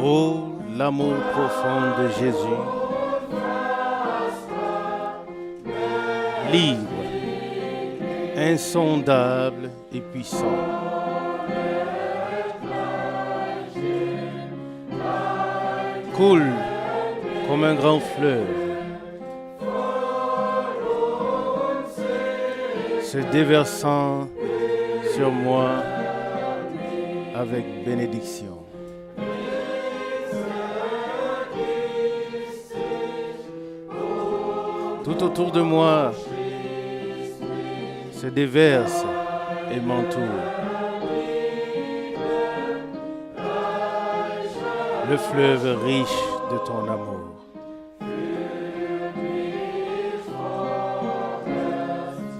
Oh, l'amour profond de Jésus, libre, insondable et puissant. Coule comme un grand fleuve, se déversant sur moi avec bénédiction. Tout autour de moi se déverse et m'entoure. Le fleuve riche de ton amour.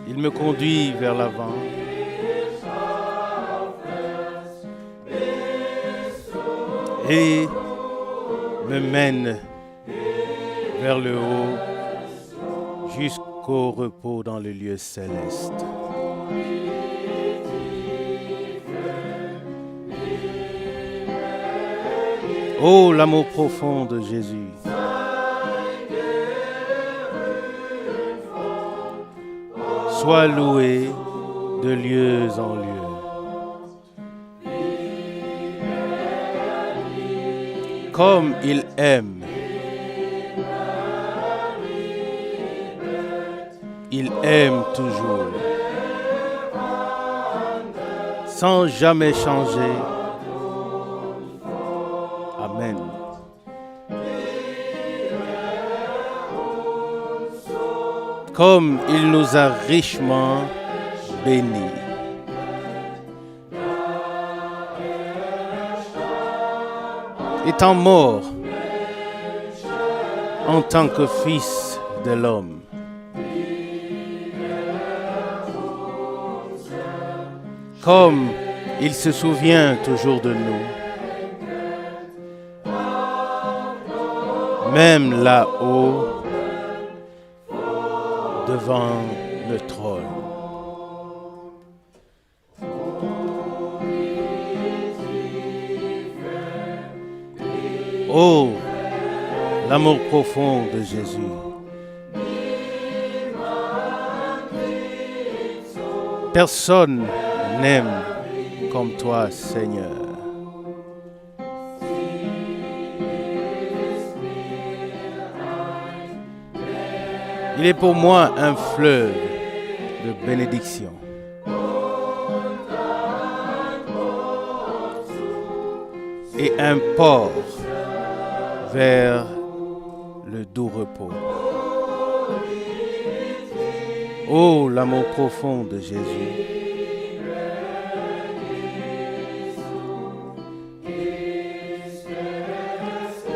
Il me conduit vers l'avant. Et me mène vers le haut jusqu'au repos dans le lieu céleste. Oh, l'amour profond de Jésus. Sois loué de lieu en lieu. Comme il aime. Il aime toujours. Sans jamais changer. Amen. Comme il nous a richement bénis. Étant mort en tant que fils de l'homme, comme il se souvient toujours de nous, même là-haut, devant le trône. Oh, l'amour profond de Jésus. Personne n'aime comme toi, Seigneur. Il est pour moi un fleuve de bénédiction. Et un port vers le doux repos. Oh, l'amour profond de Jésus.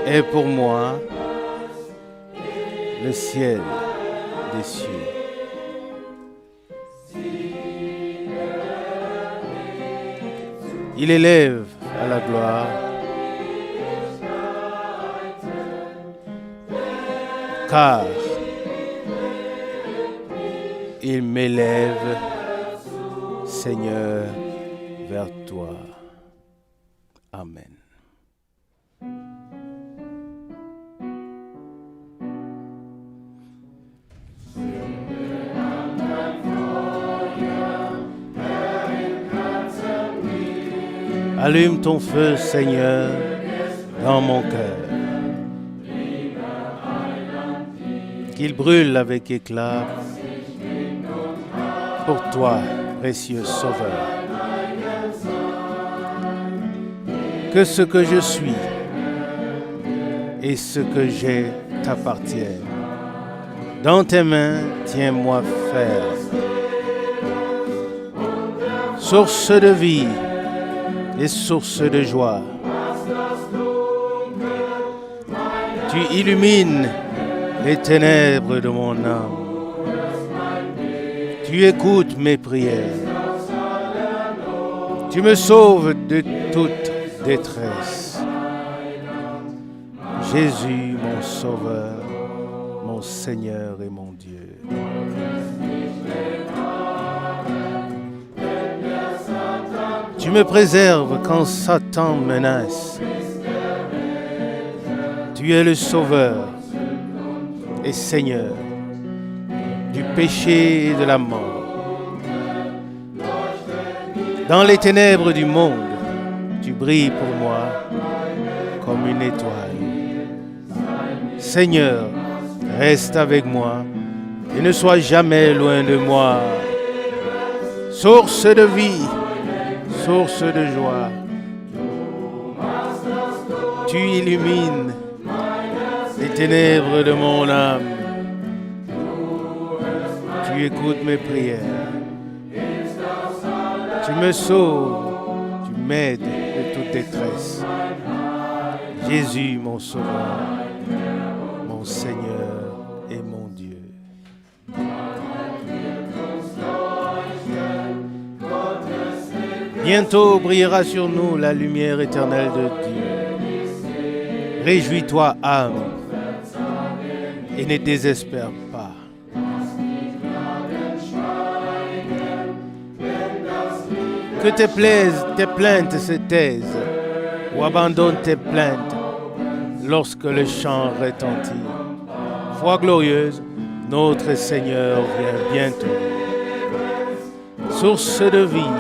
Est pour moi le ciel des cieux. Il élève à la gloire car il m'élève, Seigneur, vers toi. Amen. Allume ton feu, Seigneur, dans mon cœur. Qu'il brûle avec éclat pour toi, précieux Sauveur. Que ce que je suis et ce que j'ai t'appartiennent. Dans tes mains, tiens-moi ferme. Source de vie et source de joie. Tu illumines les ténèbres de mon âme. Tu écoutes mes prières. Tu me sauves de toute détresse. Jésus, mon Sauveur, mon Seigneur et mon Dieu. Tu me préserves quand Satan menace. Tu es le Sauveur et Seigneur du péché et de la mort. Dans les ténèbres du monde, tu brilles pour moi comme une étoile. Seigneur, reste avec moi et ne sois jamais loin de moi. Source de vie, source de joie, tu illumines les ténèbres de mon âme. Tu écoutes mes prières. Tu me sauves, tu m'aides de toute détresse. Jésus, mon Sauveur, mon Seigneur et mon Dieu. Bientôt brillera sur nous la lumière éternelle de Dieu. Réjouis-toi, âme, et ne désespère pas. Que tes plaintes se taisent ou abandonne tes plaintes lorsque le chant retentit. Foi glorieuse, notre Seigneur vient bientôt. Source de vie,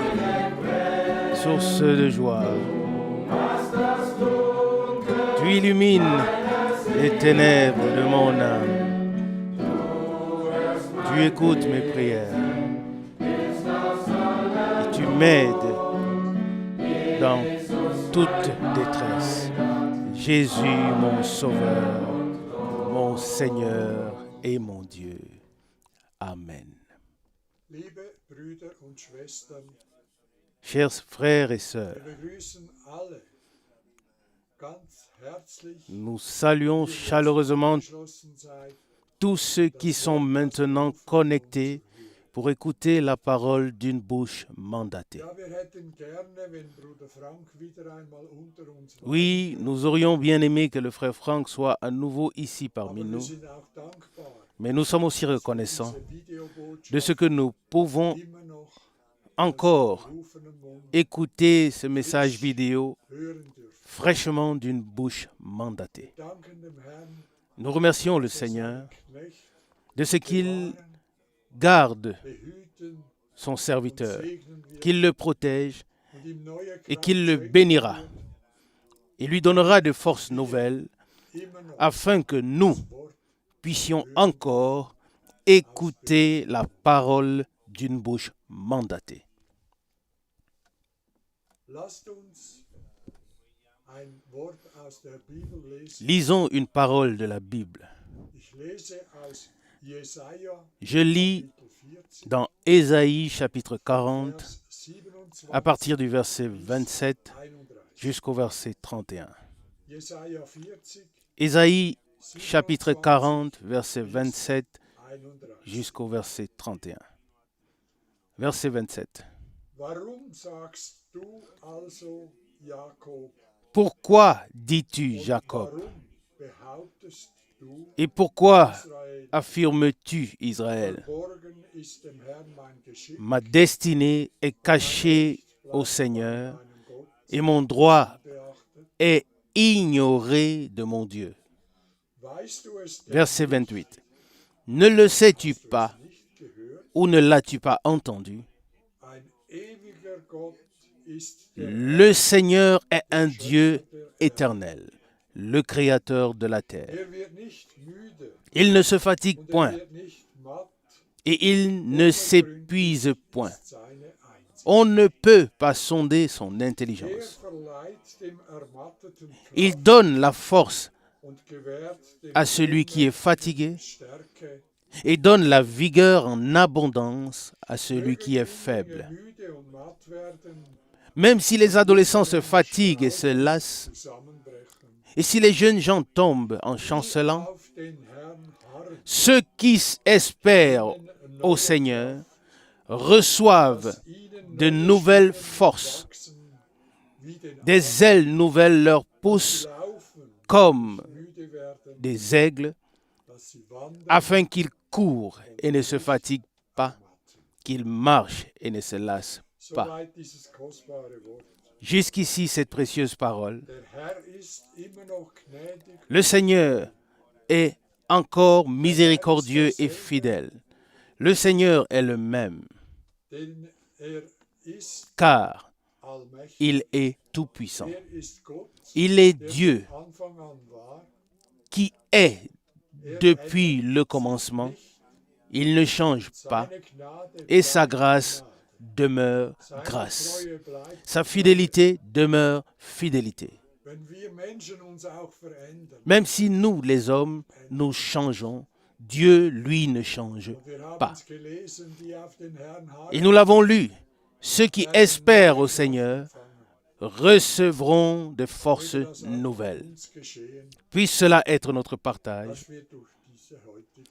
source de joie. Tu illumines les ténèbres de mon âme. Tu écoutes mes prières. Et tu m'aides dans toute détresse. Jésus, mon Sauveur, mon Seigneur et mon Dieu. Amen. Liebe Brüder und Schwestern, Chers frères et sœurs, wir begrüßen alle ganz herzlich, nous saluons chaleureusement geschlossen seid. tous ceux qui sont maintenant connectés pour écouter la parole d'une bouche mandatée. Ja, wir hätten gerne, wenn Bruder Frank wieder einmal unter uns war. Oui, nous aurions bien aimé que le frère Franck soit à nouveau ici parmi Aber wir nous, sind auch dankbar, mais nous sommes aussi reconnaissants diese Videobotschaft de ce que nous pouvons immer noch encore rufenen Mund écouter ce message vidéo hören dürfen. fraîchement d'une bouche mandatée. Danken dem Herrn Nous remercions le für Seigneur seinen Knecht, de ce qu'il bewahren, garde behüten son und serviteur, segnen wir qu'il le protège und ihm neue et Kraft qu'il le schenken bénira. wird, Il lui donnera de forces nouvelles immer noch afin que nous das Wort puissions encore écouter la parole d'une bouche mandatée. Lasst uns ein Wort aus der Bibel lesen. Lisons une parole de la Bible. Ich lese aus Jesaja Je lis Kapitel 40, dans Ésaïe chapitre 40 Vers 27, à partir du verset 27 31. jusqu'au verset 31. Jesaja 40, Ésaïe chapitre 40 verset 27 31. jusqu'au verset 31. Verset 27. Warum sagst du also, Jakob, Pourquoi dis-tu, und Jacob, warum behauptest du, et pourquoi Israel, affirmes-tu, Israël, verborgen ist dem Herrn mein Geschick, ma destinée est cachée au Seigneur meinem Gott, et mon droit beachtet? est ignoré de mon Dieu. Weißt du es denn Verset nicht? 28. Ne le sais-tu pas Nicht gehört? ou ne l'as-tu pas entendu? Ein ewiger Gott ist der Le Seigneur est un Dieu éternel, le Créateur de la terre. Er wird nicht müde Il ne se fatigue und point wird nicht matt. et il ne s'épuise point. Ist seine Einzige. On ne peut pas sonder son Er intelligence. verleiht dem Ermatteten Il Kraft donne la force und gewährt dem à celui qui est fatigué Stärke. et donne la vigueur en abondance à celui qui est faible. Müde und matt werden, Même si les adolescents se fatiguent et se lassent, zusammenbrechen. et si les jeunes gens tombent en chancelant, Auf den Herrn harren, ceux qui espèrent au Seigneur reçoivent ihnen de nouvelles forces. wachsen, wie den Des ailes nouvelles leur poussent Laufen, comme müde werden, des aigles, dass sie wandern, afin qu'ils courent et ne se fatiguent pas, qu'ils marchent et ne se lassent pas. soweit dieses kostbare Wort. jusqu'ici cette précieuse parole. Der Herr ist immer noch gnädig. Le Seigneur est encore miséricordieux et fidèle. Le Seigneur est le même, Denn ist car allmächtig. il est tout-puissant. Ist Gott, Il est der Dieu von Anfang an war. qui est depuis le commencement. Il ne change pas Seine Gnade et sa bleibt grâce Gnade. demeure Seine grâce. Treue bleibt. Sa fidélité demeure fidélité. Wenn wir Menschen uns auch verändern, Même si nous, les hommes, nous changeons, Dieu, lui, ne change und wir haben pas. es gelesen, die auf den Herrn Et harren, nous l'avons lu, ceux qui werden espèrent neue au Seigneur Kraft empfangen. recevront des forces Möge das auch nouvelles. uns geschehen, Puisse cela être notre partage, dass wir durch diese heutige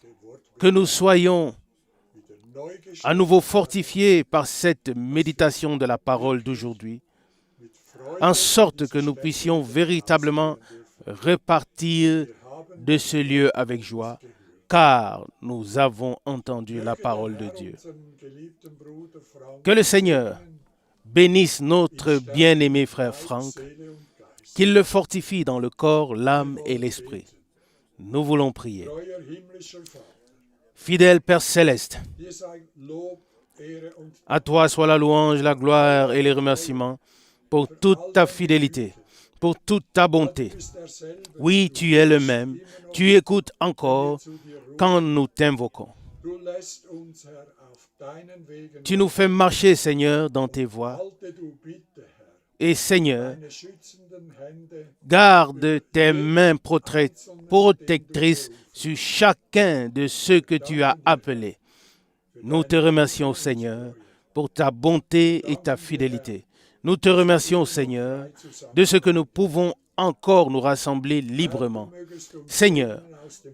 que nous soyons wieder neu à nouveau fortifiés par cette méditation de la parole d'aujourd'hui, mit Freude en sorte que ins nous Schlechte puissions ausgehen véritablement dürfen. repartir Wir haben de ce lieu avec joie, car nous avons entendu la parole de Dieu. Que le Seigneur bénisse notre bien-aimé frère Franck, qu'il le fortifie dans le corps, l'âme et l'esprit. Nous voulons prier. Fidèle Père céleste, à toi soit la louange, la gloire et les remerciements pour toute ta fidélité, pour toute ta bonté. Oui, tu es le même. Tu écoutes encore quand nous t'invoquons. Tu nous fais marcher, Seigneur, dans tes voies. Et Seigneur, garde tes mains protectrices sur chacun de ceux que tu as appelés. Nous te remercions, Seigneur, pour ta bonté et ta fidélité. Nous te remercions, Seigneur, de ce que nous pouvons encore nous rassembler librement. Seigneur,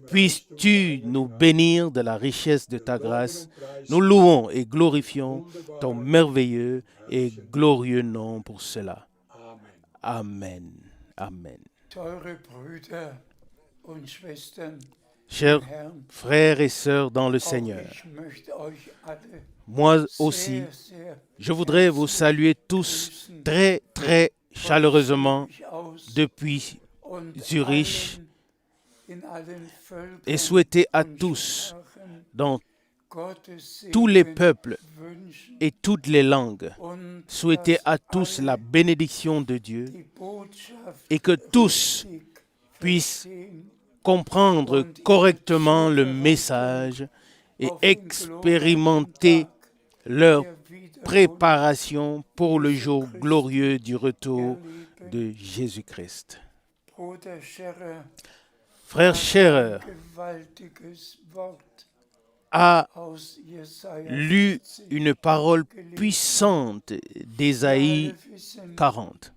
puisses-tu nous bénir de la richesse de ta grâce. Nous louons et glorifions ton merveilleux et glorieux nom pour cela. Amen. Amen. Teure Brüder und Schwestern, Chers frères et sœurs dans le Seigneur, ich möchte euch alle moi aussi, sehr je voudrais vous saluer tous très, très chaleureusement aus depuis und Zurich allen, in allen Völkern et souhaiter à und tous, Sprachen dans Gottes tous les Segen peuples wünschen et toutes les langues, und souhaiter dass à tous la alle bénédiction de Dieu die Botschaft et que tous richtig puissent verstehen comprendre correctement le message et expérimenter leur der Wiederkunft préparation pour le jour glorieux du retour de Jésus-Christ. Bruder Scherer Frère Scherer gewaltiges Wort a aus Jesaja lu 40. une parole puissante d'Ésaïe 40.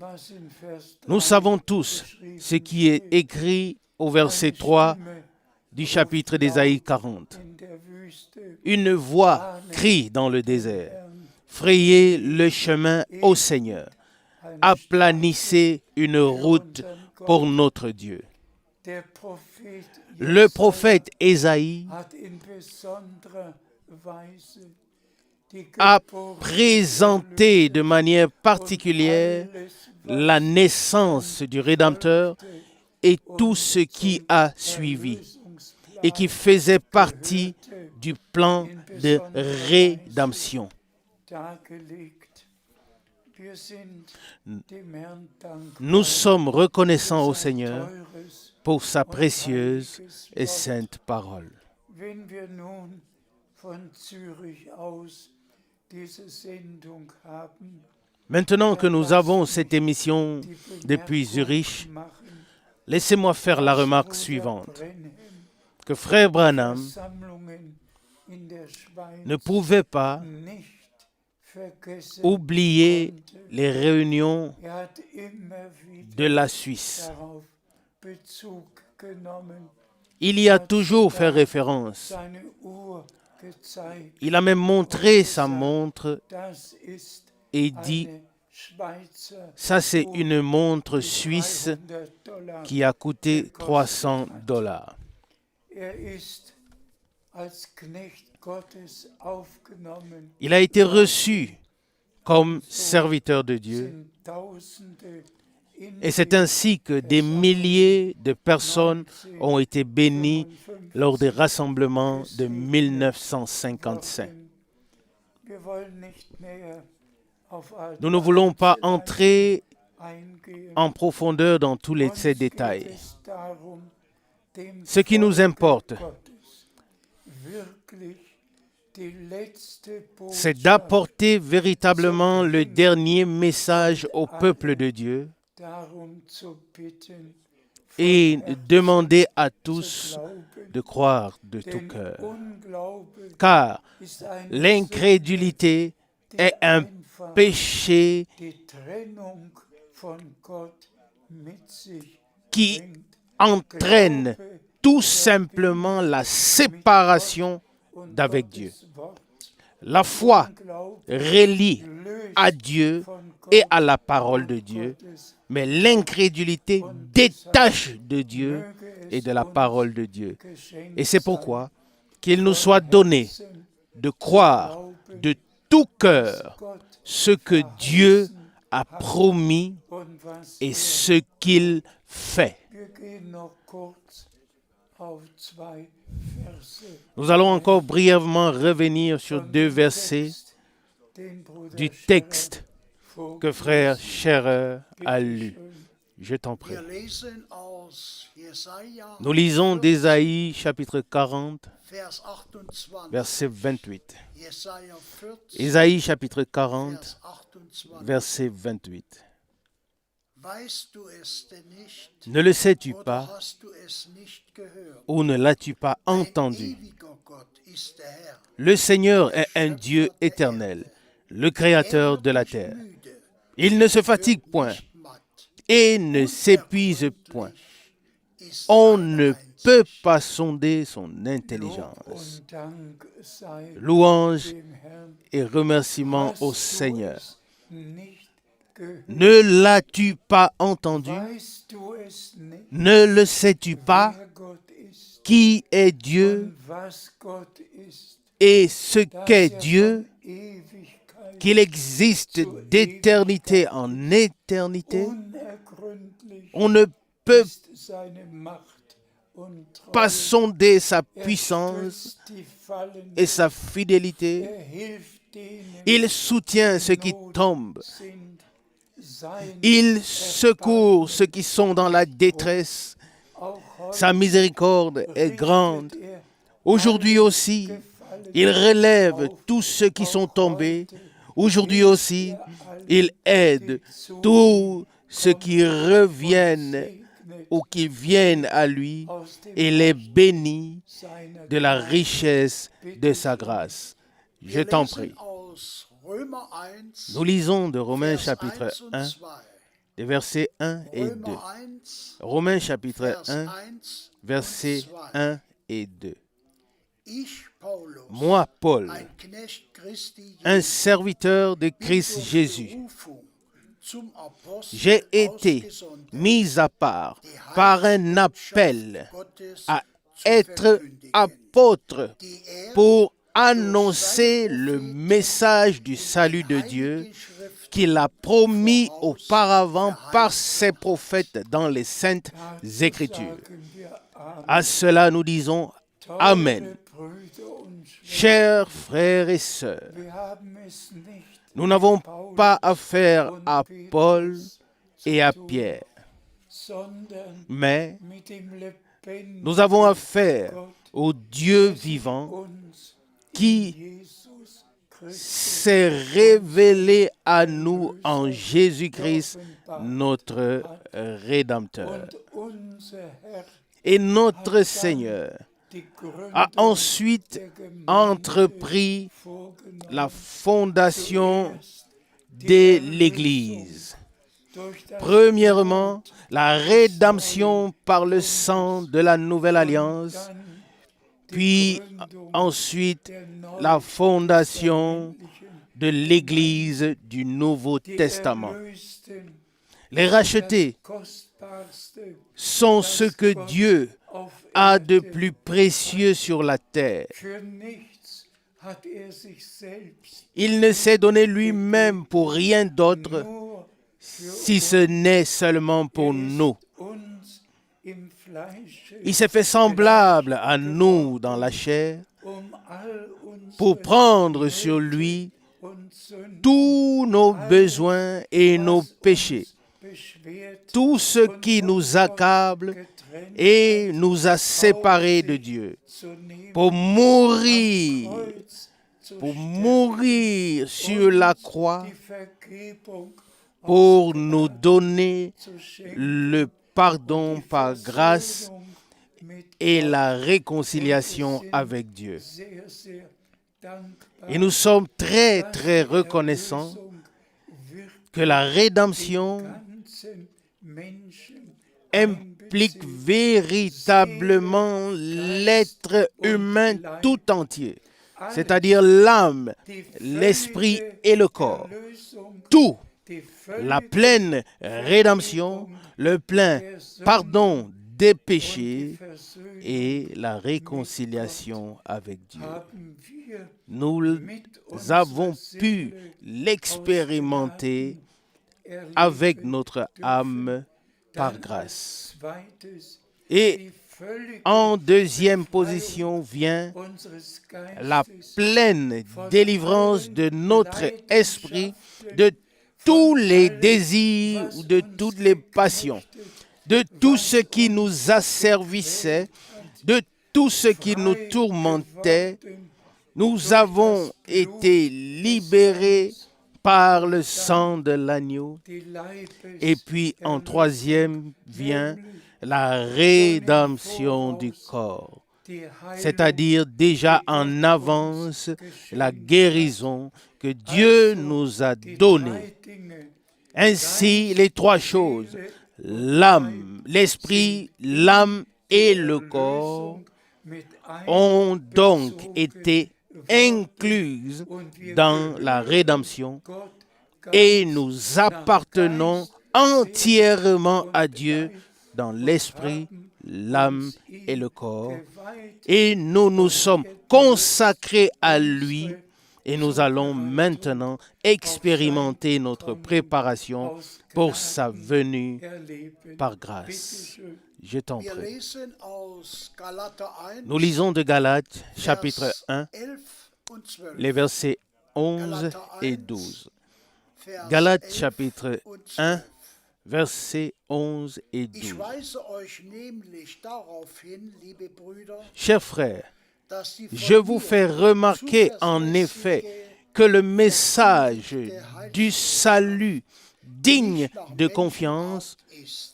Was in Vers 3 Nous savons tous ce qui est écrit au verset 3 du chapitre d'Ésaïe 40. in der Wüste Une voix crie dans le désert, frayez le chemin au Seigneur, aplanissez une route pour notre Dieu. Der Prophet Le prophète Ésaïe hat in besonderer Weise die a Geburt présenté de manière particulière alles, la naissance du Rédempteur et tout ce qui a suivi et qui faisait partie du plan de rédemption. dargelegt. Wir sind dem Herrn dankbar. Nous sommes reconnaissants au Seigneur Teures, pour sa précieuse et sainte parole. wenn wir nun von Zürich aus diese Sendung haben, Maintenant que nous avons cette émission die depuis Bemerkung Zurich, machen, laissez-moi faire la remarque Bruder suivante, Brenhem que Frère Branham Versammlungen in der Schweiz ne pouvait pas nicht vergessen oublier konnte. les réunions Hat immer wieder de la Suisse. darauf Bezug genommen, Il y a toujours fait référence. seine Uhr gezeigt. Il a même montré sa montre Das ist et dit, eine Schweizer ça c'est une montre suisse $300. qui a coûté $300. Ist als Knecht Gottes aufgenommen. Il a été reçu comme serviteur de Dieu Sind Et c'est ainsi que des milliers de personnes ont été bénies lors des rassemblements de 1955. Nous ne voulons pas entrer en profondeur dans tous ces détails. Ce qui nous importe, c'est d'apporter véritablement le dernier message au peuple de Dieu et demander à tous de croire de tout cœur. Car l'incrédulité est un péché qui entraîne tout simplement la séparation d'avec Dieu. La foi relie à Dieu et à la parole de Dieu, mais l'incrédulité détache de Dieu et de la parole de Dieu. Et c'est pourquoi qu'il nous soit donné de croire de tout cœur ce que Dieu a promis et ce qu'il fait. Nous allons encore brièvement revenir sur 2 versets du texte que frère Scherer a lu. Je t'en prie. Nous lisons d'Ésaïe chapitre 40, verset 28. Ésaïe chapitre 40, verset 28. Ne le sais-tu pas ou ne l'as-tu pas entendu? Le Seigneur est un Dieu éternel, le Créateur de la terre. Il ne se fatigue point et ne s'épuise point. On ne peut pas sonder son intelligence. Louange et remerciements au Seigneur. Ne l'as-tu pas entendu? Ne le sais-tu pas? Qui est Dieu et ce qu'est Dieu? Qu'il existe d'éternité en éternité? On ne peut pas sonder sa puissance et sa fidélité. Il soutient ceux qui tombent. Il secourt ceux qui sont dans la détresse. Sa miséricorde est grande. Aujourd'hui aussi, il relève tous ceux qui sont tombés. Aujourd'hui aussi, il aide tous ceux qui reviennent ou qui viennent à lui et les bénit de la richesse de sa grâce. Je t'en prie. Nous lisons de Romains chapitre 1, des versets 1 et 2. Romains chapitre 1, versets 1 et 2. Moi, Paul, un serviteur de Christ Jésus, j'ai été mis à part par un appel à être apôtre pour annoncer le message du salut de Dieu qu'il a promis auparavant par ses prophètes dans les Saintes Écritures. À cela, nous disons Amen. Chers frères et sœurs, nous n'avons pas affaire à Paul et à Pierre, mais nous avons affaire au Dieu vivant qui s'est révélé à nous en Jésus-Christ, notre Rédempteur. Et notre Seigneur a ensuite entrepris la fondation de l'Église. Premièrement, la rédemption par le sang de la nouvelle alliance, puis ensuite la fondation de l'Église du Nouveau Testament. Les rachetés sont ce que Dieu a de plus précieux sur la terre. Il ne s'est donné lui-même pour rien d'autre, si ce n'est seulement pour nous. uns im Fleische, Il s'est fait semblable à nous dans la chair all unsere pour prendre sur lui und Sünden, tous nos besoins et nos péchés, beschwert tout ce qui nous accable getrennt et nous a séparés de Dieu, zu nehmen, pour mourir, Kreuz zu pour sterben, mourir sur la croix, die Vergebung pour nous donner zu schenken, le pardon par grâce Versöhnung mit et la réconciliation avec Dieu. sehr, sehr dankbar. Et nous sommes très, dass très die reconnaissants Erlösung wirklich que la rédemption ganzen Menschen implique véritablement l'être humain tout entier, c'est-à-dire l'âme, l'esprit et le corps. Tout, la pleine rédemption, le plein pardon des péchés et la réconciliation avec Dieu. Nous avons pu l'expérimenter avec notre âme par grâce. Et en deuxième position vient la pleine délivrance de notre esprit de tous les désirs ou de toutes les passions, de tout ce qui nous asservissait, de tout ce qui nous tourmentait. Nous avons été libérés par le sang de l'agneau. Et puis en troisième vient la rédemption du corps, c'est-à-dire déjà en avance la guérison que Dieu nous a donnée. Ainsi, les trois choses, l'âme, l'esprit, l'âme et le corps, ont donc été incluses dans la rédemption et nous appartenons entièrement à Dieu dans l'esprit, l'âme et le corps. Et nous nous sommes consacrés à lui et nous allons maintenant expérimenter notre préparation pour sa venue par grâce. Je t'en prie. Nous lisons de Galates, chapitre 1, les versets 11 et 12. Galates, chapitre 1, versets 11 et 12. Chers frères, je vous fais remarquer en effet que le message du salut digne de confiance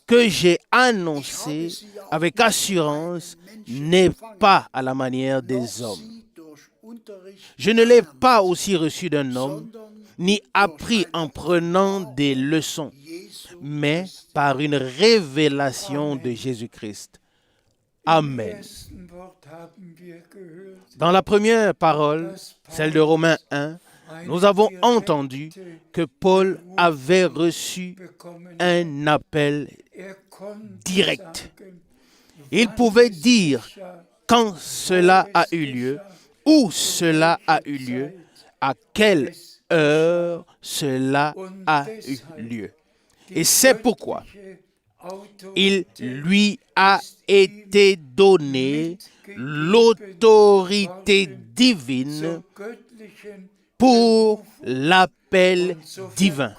que j'ai annoncé avec assurance n'est pas à la manière des hommes. Je ne l'ai pas aussi reçu d'un homme, ni appris en prenant des leçons, mais par une révélation de Jésus-Christ. Amen. Dans la première parole, celle de Romains 1, nous avons entendu que Paul avait reçu un appel direct. Il pouvait dire quand cela a eu lieu, où cela a eu lieu, à quelle heure cela a eu lieu. Et c'est pourquoi il lui a été donné l'autorité divine pour l'appel divin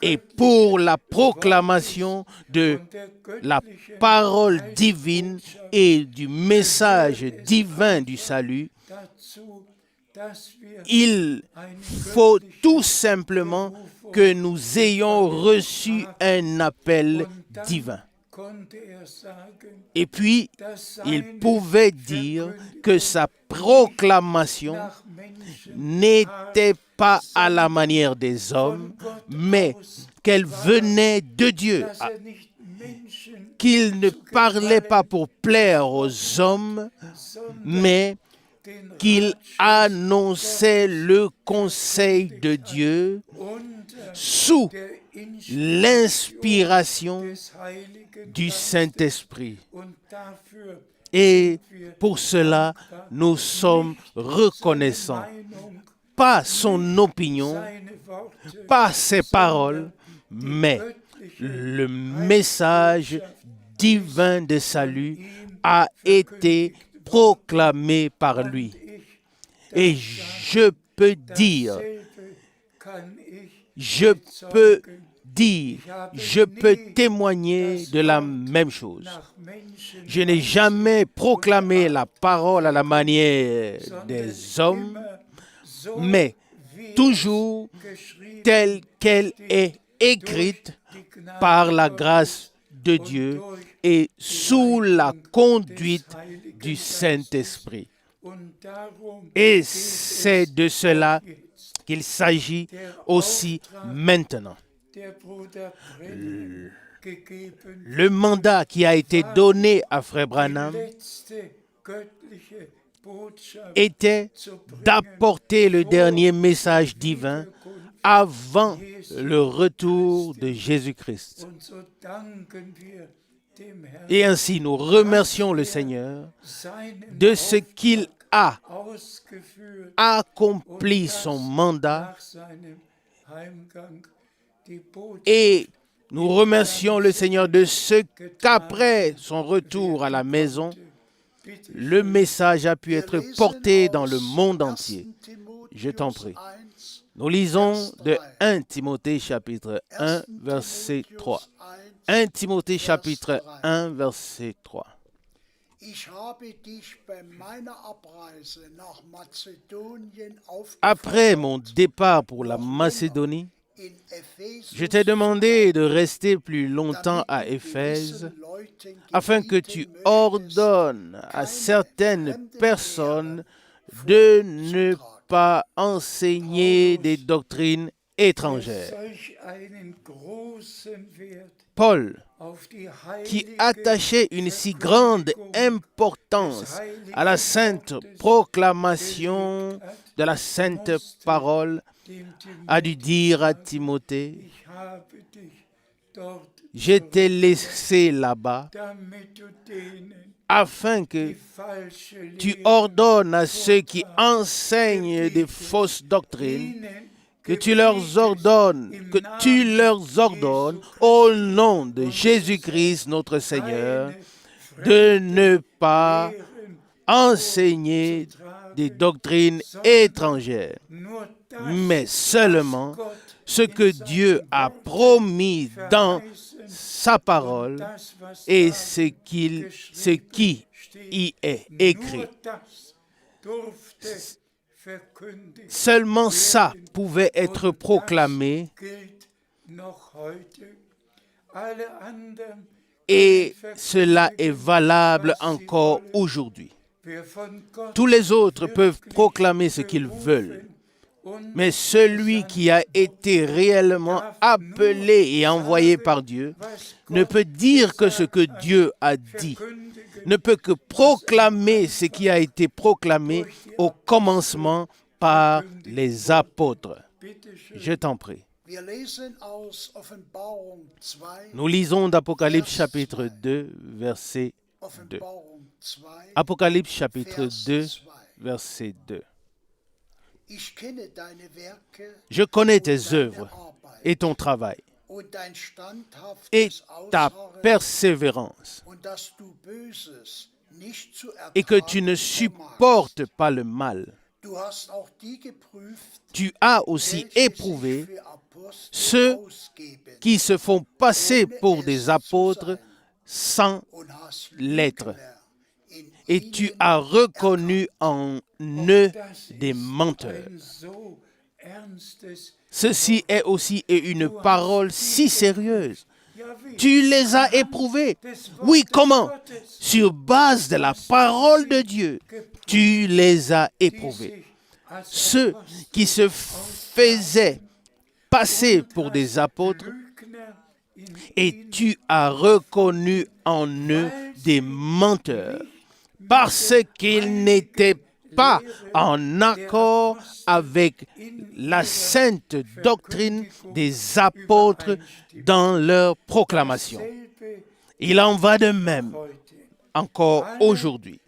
et pour la proclamation de la parole divine et du message divin du salut. Il faut tout simplement que nous ayons reçu un appel divin. Et puis, il pouvait dire que sa proclamation n'était pas à la manière des hommes, mais qu'elle venait de Dieu, qu'il ne parlait pas pour plaire aux hommes, mais qu'il annonçait le conseil de Dieu sous l'inspiration du Saint-Esprit. Et pour cela, nous sommes reconnaissants. pas son opinion, seine Worte, pas ses paroles, mais le message divin de salut a été proclamé par lui. Et je peux dire, je peux témoigner de la même chose. Je n'ai jamais proclamé la parole à la manière des hommes, mais toujours telle qu'elle est écrite par la grâce de Dieu et sous la conduite du Saint-Esprit. Et c'est de cela qu'il s'agit aussi maintenant. Le mandat qui a été donné à Frère Branham était d'apporter le dernier message divin avant le retour de Jésus-Christ. Et ainsi, nous remercions le Seigneur de ce qu'il a accompli son mandat et nous remercions le Seigneur de ce qu'après son retour à la maison, le message a pu être porté dans le monde entier. Je t'en prie. Nous lisons de 1 Timothée chapitre 1, verset 3. 1 Timothée chapitre 1, verset 3. Après mon départ pour la Macédonie, je t'ai demandé de rester plus longtemps à Éphèse afin que tu ordonnes à certaines personnes de ne pas enseigner des doctrines étrangères. Paul, qui attachait une si grande importance à la sainte proclamation de la sainte parole, a dû dire à Timothée, « Je t'ai laissé là-bas afin que tu ordonnes à ceux qui enseignent des fausses doctrines, que tu leur ordonnes au nom de Jésus-Christ notre Seigneur, de ne pas enseigner des doctrines étrangères, mais seulement ce que Dieu a promis dans sa parole et ce qui y est écrit. Seulement ça pouvait être proclamé et cela est valable encore aujourd'hui. Tous les autres peuvent proclamer ce qu'ils veulent, mais celui qui a été réellement appelé et envoyé par Dieu ne peut dire que ce que Dieu a dit, ne peut que proclamer ce qui a été proclamé au commencement par les apôtres. Je t'en prie. Nous lisons d'Apocalypse chapitre 2, verset 2. Apocalypse chapitre 2, verset 2. Je connais tes œuvres et ton travail et ta persévérance et que tu ne supportes pas le mal. Tu as aussi éprouvé ceux qui se font passer pour des apôtres sans l'être. Et tu as reconnu en eux des menteurs. Ceci est aussi une parole si sérieuse. Tu les as éprouvés. Oui, comment? Sur base de la parole de Dieu, tu les as éprouvés. Ceux qui se faisaient passer pour des apôtres, et tu as reconnu en eux des menteurs, parce qu'ils n'étaient pas en accord avec la sainte doctrine des apôtres dans leur proclamation. Il en va de même encore aujourd'hui.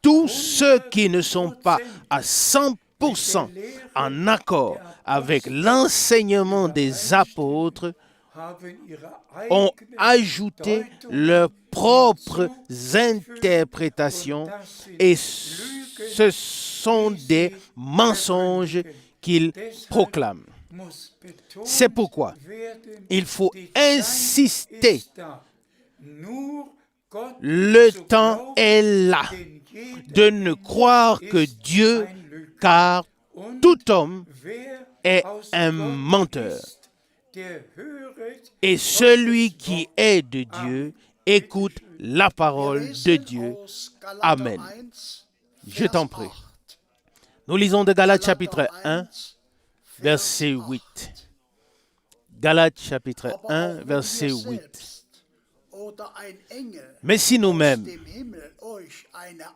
Tous ceux qui ne sont pas à 100% 100% en accord avec l'enseignement des apôtres, ont ajouté leurs propres interprétations et ce sont des mensonges qu'ils proclament. C'est pourquoi il faut insister. Le temps est là de ne croire que Dieu, car tout homme est un menteur. Et celui qui est de Dieu écoute la parole de Dieu. Amen. Je t'en prie. Nous lisons de Galates chapitre 1, verset 8. Galates chapitre 1, verset 8. Mais si nous-mêmes,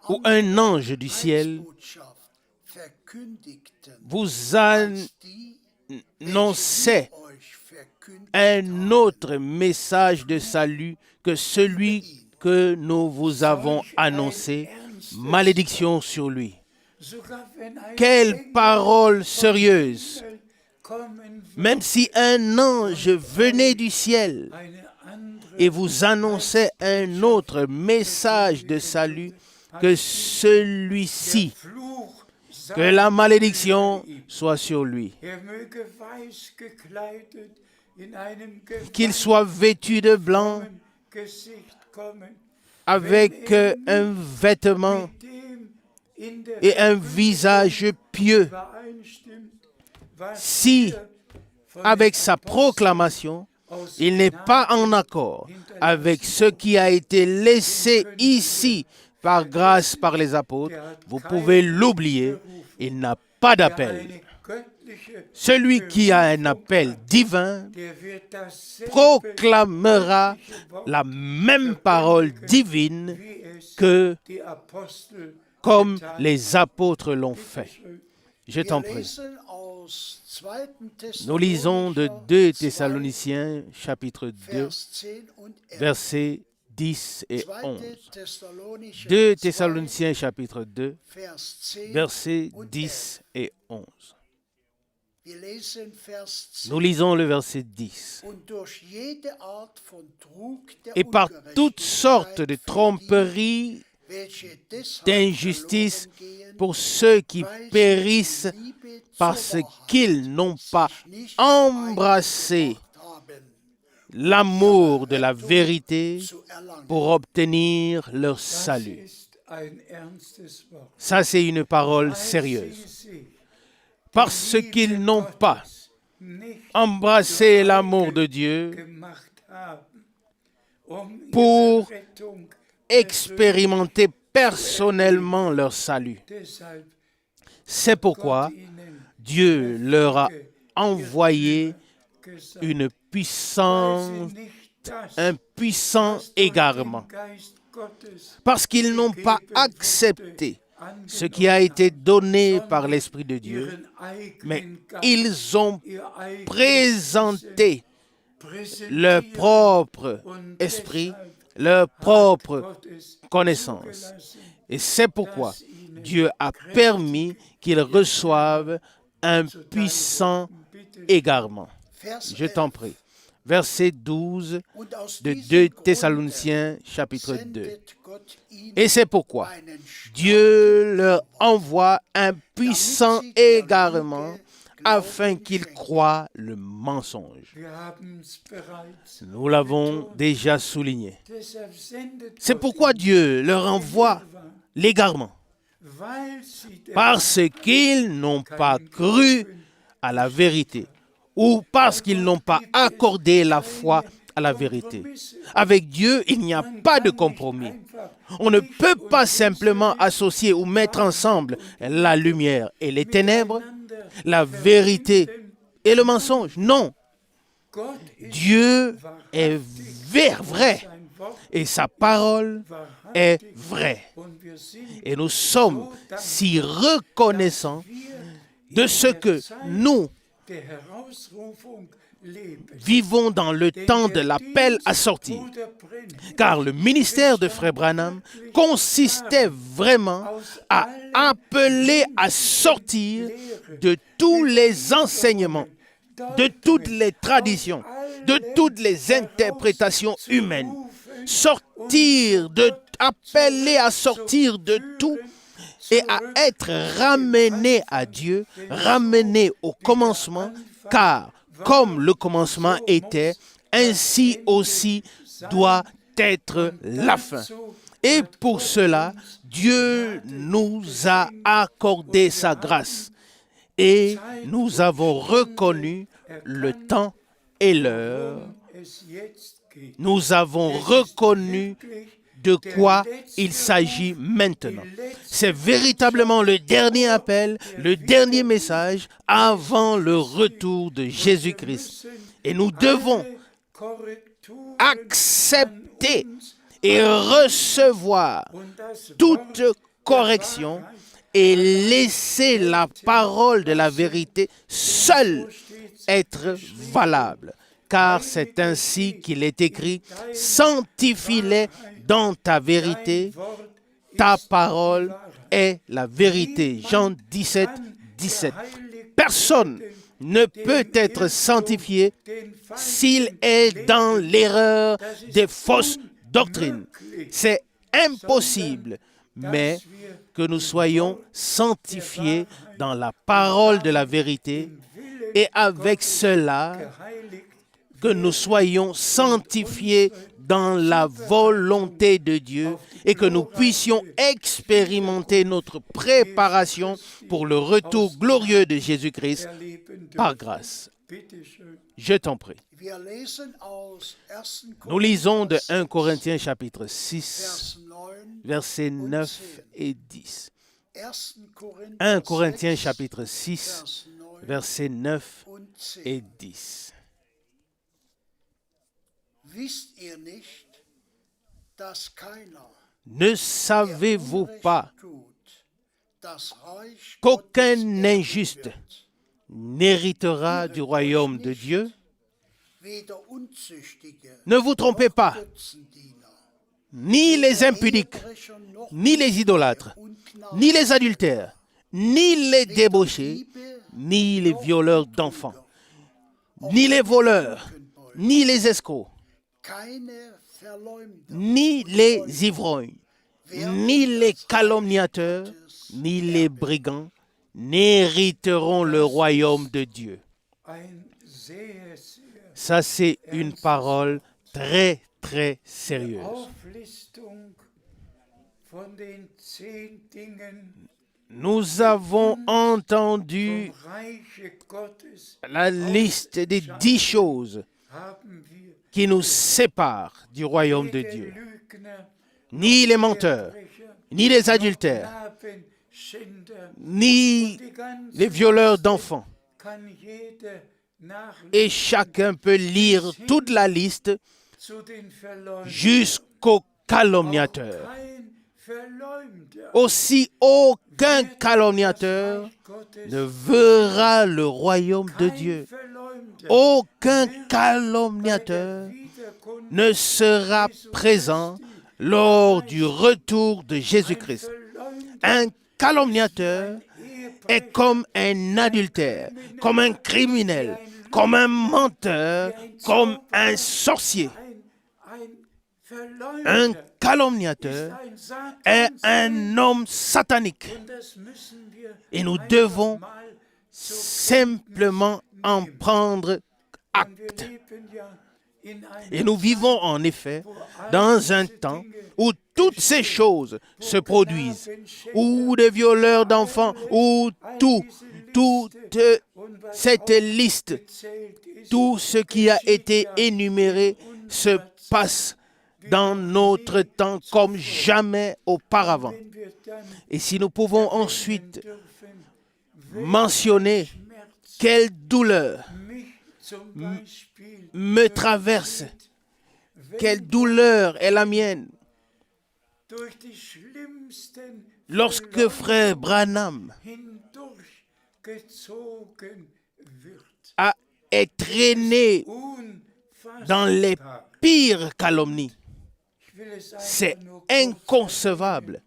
ou un ange du ciel, vous annonçait un autre message de salut que celui que nous vous avons annoncé, malédiction sur lui. Quelle parole sérieuse! Même si un ange venait du ciel et vous annonçait un autre message de salut que celui-ci, que la malédiction soit sur lui. Qu'il soit vêtu de blanc avec un vêtement et un visage pieux. Si, avec sa proclamation, il n'est pas en accord avec ce qui a été laissé ici par grâce par les apôtres, vous pouvez l'oublier, il n'a pas d'appel. Celui qui a un appel divin proclamera la même parole divine que comme les apôtres l'ont fait. Je t'en prie. Nous lisons de 2 Thessaloniciens chapitre 2, versets 10 et 11. 2 Thessaloniciens chapitre 2, versets 10 et 11. Nous lisons le verset 10. Et par toutes sortes de tromperies, d'injustice pour ceux qui périssent parce qu'ils n'ont pas embrassé l'amour de la vérité pour obtenir leur salut. Ça, c'est une parole sérieuse. Parce qu'ils n'ont pas embrassé l'amour de Dieu pour expérimenter personnellement leur salut. C'est pourquoi Dieu leur a envoyé un puissant égarement. Parce qu'ils n'ont pas accepté ce qui a été donné par l'Esprit de Dieu, mais ils ont présenté leur propre esprit, leur propre connaissance. Et c'est pourquoi Dieu a permis qu'ils reçoivent un puissant égarement. Je t'en prie. Verset 12 de 2 Thessaloniciens chapitre 2. Et c'est pourquoi Dieu leur envoie un puissant égarement afin qu'ils croient le mensonge. Nous l'avons déjà souligné. C'est pourquoi Dieu leur envoie l'égarement. Parce qu'ils n'ont pas cru à la vérité ou parce qu'ils n'ont pas accordé la foi à la vérité. Avec Dieu, il n'y a pas de compromis. On ne peut pas simplement associer ou mettre ensemble la lumière et les ténèbres, la vérité et le mensonge. Non. Dieu est vrai et sa parole est vraie. Et nous sommes si reconnaissants de ce que nous der Herausrufung leben. Vivons dans le temps de l'appel à sortir. Bruder Brennan Car le ministère de Frère Branham consistait vraiment à appeler à sortir de tous les enseignements, de toutes les traditions, de toutes les interprétations humaines. Appeler à sortir de tout et à être ramené à Dieu, ramené au commencement, car comme le commencement était, ainsi aussi doit être la fin. Et pour cela, Dieu nous a accordé sa grâce et nous avons reconnu le temps et l'heure. Nous avons reconnu de quoi il s'agit maintenant. C'est véritablement le dernier appel, le dernier message avant le retour de Jésus-Christ. Et nous devons accepter et recevoir toute correction et laisser la parole de la vérité seule être valable. Car c'est ainsi qu'il est écrit, « Sanctifie-les dans ta vérité, ta parole est la vérité. » Jean 17, 17. Personne ne peut être sanctifié s'il est dans l'erreur des fausses doctrines. C'est impossible, mais que nous soyons sanctifiés dans la parole de la vérité et avec cela, que nous soyons sanctifiés dans la volonté de Dieu et que nous puissions expérimenter notre préparation pour le retour glorieux de Jésus-Christ par grâce. Je t'en prie. Nous lisons de 1 Corinthiens chapitre 6, versets 9 et 10. 1 Corinthiens chapitre 6, versets 9 et 10. Ne savez-vous pas qu'aucun injuste n'héritera du royaume de Dieu? Ne vous trompez pas, ni les impudiques, ni les idolâtres, ni les adultères, ni les débauchés, ni les violeurs d'enfants, ni les voleurs, ni les escrocs, ni les ivrognes, ni les calomniateurs, ni les brigands n'hériteront le royaume de Dieu. Ça, c'est une parole très, très sérieuse. Nous avons entendu la liste des 10 choses qui nous séparent du royaume de Dieu. Ni les menteurs, ni les adultères, ni les violeurs d'enfants. Et chacun peut lire toute la liste jusqu'aux calomniateurs. Aussi, aucun calomniateur ne verra le royaume de Dieu. Aucun calomniateur ne sera présent lors du retour de Jésus-Christ. Un calomniateur est comme un adultère, comme un criminel, comme un menteur, comme un sorcier. Un calomniateur est un homme satanique. Et nous devons simplement en prendre acte. Et nous vivons en effet dans un temps où toutes ces choses se produisent, où des violeurs d'enfants, où toute cette liste, tout ce qui a été énuméré se passe dans notre temps comme jamais auparavant. Et si nous pouvons ensuite mentionner quelle douleur me traverse, quelle douleur est la mienne, lorsque frère Branham à être traîné dans les pires calomnies. C'est inconcevable.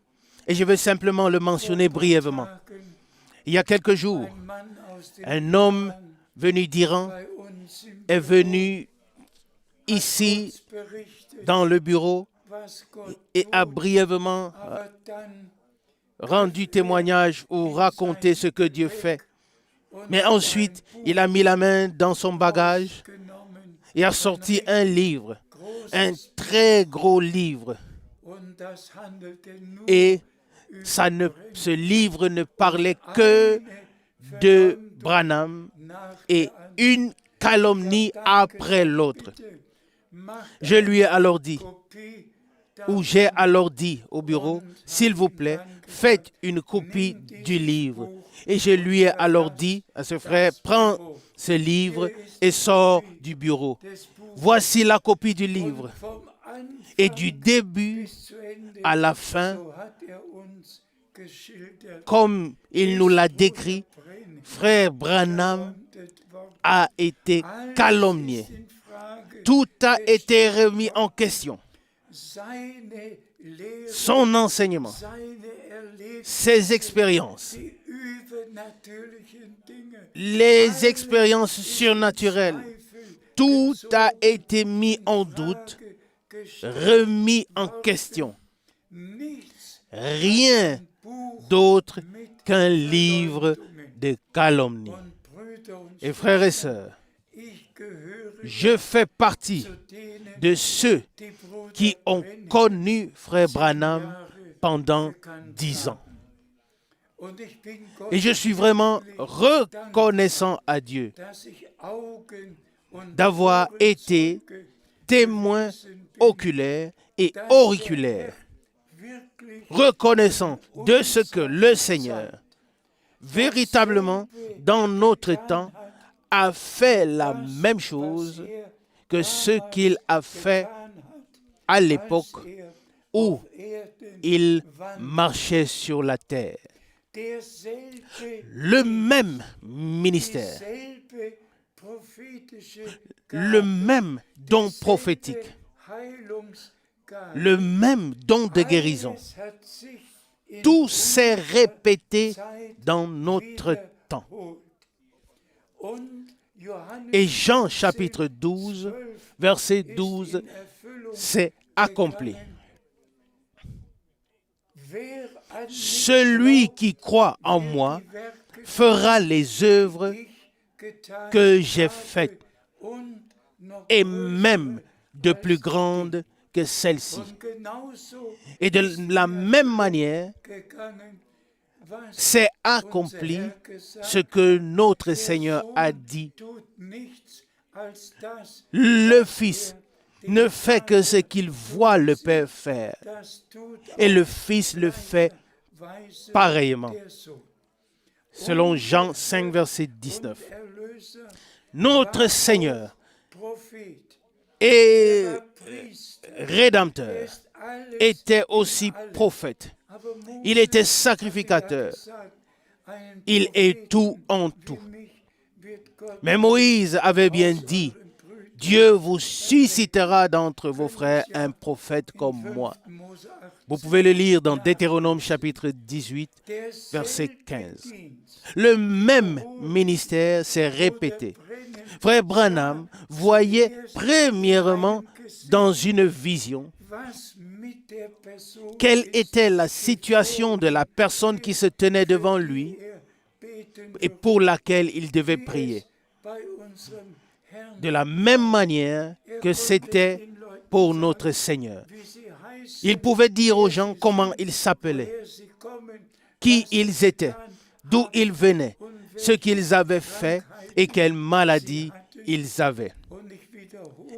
Et je veux simplement le mentionner brièvement. Il y a quelques jours, un homme venu d'Iran est venu ici dans le bureau et a brièvement rendu témoignage ou raconté ce que Dieu fait. Mais ensuite, il a mis la main dans son bagage et a sorti un livre, un très gros livre. Et ce livre ne parlait que de Branham et une calomnie après l'autre. Je lui ai alors dit, ou j'ai alors dit au bureau, s'il vous plaît, faites une copie du livre. Et je lui ai alors dit à ce frère, prends ce livre et sors du bureau. Voici la copie du livre. Et du début à la fin, comme il nous l'a décrit, frère Branham a été calomnié. Tout a été remis en question. Son enseignement, ses expériences, les expériences surnaturelles, tout a été mis en doute, remis en question. Rien d'autre qu'un livre de calomnie. Et frères et sœurs, je fais partie de ceux qui ont connu frère Branham pendant 10 ans. Et je suis vraiment reconnaissant à Dieu d'avoir été témoin oculaire et auriculaire, reconnaissant de ce que le Seigneur, véritablement, dans notre temps, a fait la même chose que ce qu'il a fait à l'époque où il marchait sur la terre. Le même ministère, le même don prophétique, le même don de guérison, tout s'est répété dans notre temps. Et Jean chapitre 12, verset 12, s'est accompli. Celui qui croit en moi fera les œuvres que j'ai faites, et même de plus grandes que celles-ci. Et de la même manière, c'est accompli ce que notre Seigneur a dit. Le Fils ne fait que ce qu'il voit le Père faire, et le Fils le fait pareillement. Selon Jean 5, verset 19. Notre Seigneur et Rédempteur était aussi prophète. Il était sacrificateur. Il est tout en tout. Mais Moïse avait bien dit, Dieu vous suscitera d'entre vos frères un prophète comme moi. Vous pouvez le lire dans Deutéronome chapitre 18, verset 15. Le même ministère s'est répété. Frère Branham voyait premièrement dans une vision quelle était la situation de la personne qui se tenait devant lui et pour laquelle il devait prier. De la même manière que c'était pour notre Seigneur. Il pouvait dire aux gens comment ils s'appelaient, qui ils étaient, d'où ils venaient, ce qu'ils avaient fait et quelle maladie ils avaient.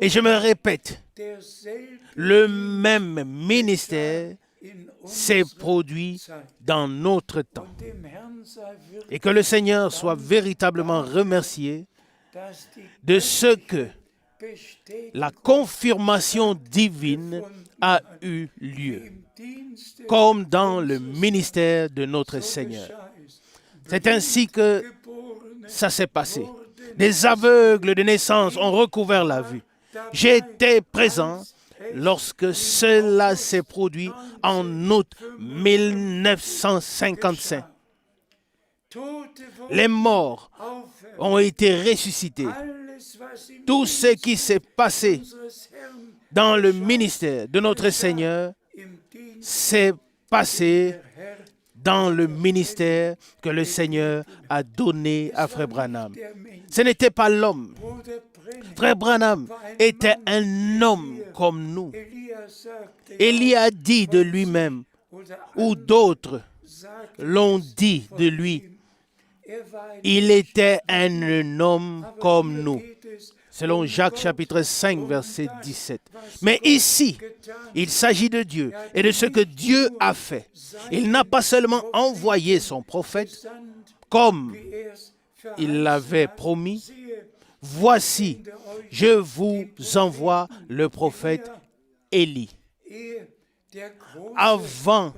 Et je me répète, le même ministère s'est produit dans notre temps. Et que le Seigneur soit véritablement remercié de ce que la confirmation divine a eu lieu, comme dans le ministère de notre Seigneur. C'est ainsi que ça s'est passé. Des aveugles de naissance ont recouvert la vue. J'étais présent lorsque cela s'est produit en août 1955. Les morts ont été ressuscités. Tout ce qui s'est passé dans le ministère de notre Seigneur s'est passé dans le ministère que le Seigneur a donné à Frère Branham. Ce n'était pas l'homme. Frère Branham était un homme comme nous. Élie a dit de lui-même, ou d'autres l'ont dit de lui, il était un homme comme nous. Selon Jacques chapitre 5, verset 17. Mais ici, il s'agit de Dieu et de ce que Dieu a fait. Il n'a pas seulement envoyé son prophète comme il l'avait promis. Voici, je vous envoie le prophète Élie. Avant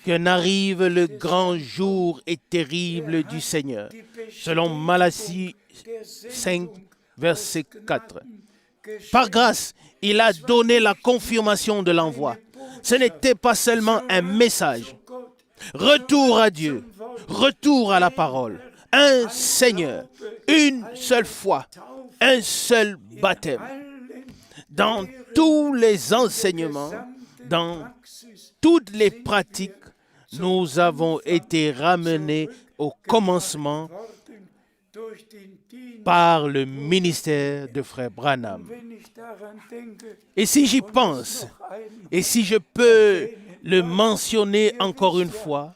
que n'arrive le grand jour et terrible du Seigneur. Selon Malachie 5, verset 4. Par grâce, il a donné la confirmation de l'envoi. Ce n'était pas seulement un message. Retour à Dieu, retour à la parole. Un Seigneur, une seule foi, un seul baptême. Dans tous les enseignements, dans toutes les pratiques, nous avons été ramenés au commencement par le ministère de Frère Branham. Et si j'y pense, et si je peux le mentionner encore une fois,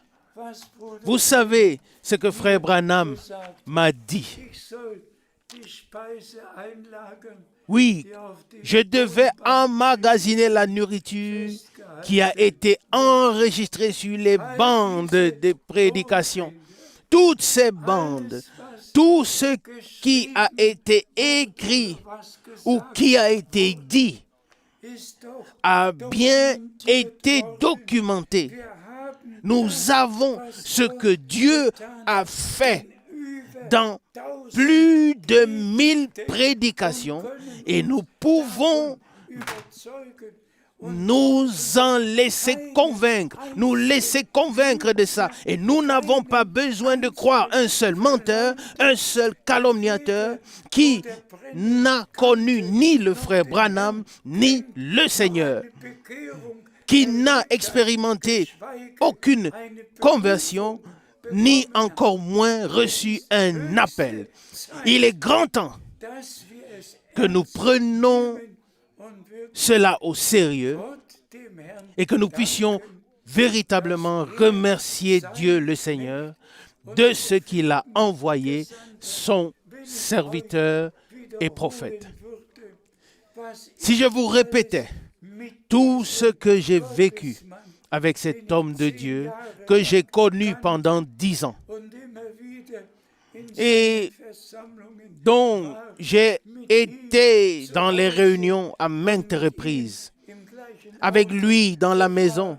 vous savez ce que Frère Branham m'a dit. Oui, je devais emmagasiner la nourriture qui a été enregistrée sur les bandes de prédication. Toutes ces bandes, tout ce qui a été écrit ou qui a été dit a bien été documenté. Nous avons ce que Dieu a fait dans plus de 1000 prédications et nous pouvons nous en laisser convaincre, nous laisser convaincre de ça. Et nous n'avons pas besoin de croire un seul menteur, un seul calomniateur qui n'a connu ni le frère Branham, ni le Seigneur, qui n'a expérimenté aucune conversion, ni encore moins reçu un appel. Il est grand temps que nous prenions cela au sérieux et que nous puissions véritablement remercier Dieu le Seigneur de ce qu'il a envoyé son serviteur et prophète. Si je vous répétais tout ce que j'ai vécu avec cet homme de Dieu que j'ai connu pendant 10 ans et dont j'ai été dans les réunions à maintes reprises, avec lui dans la maison,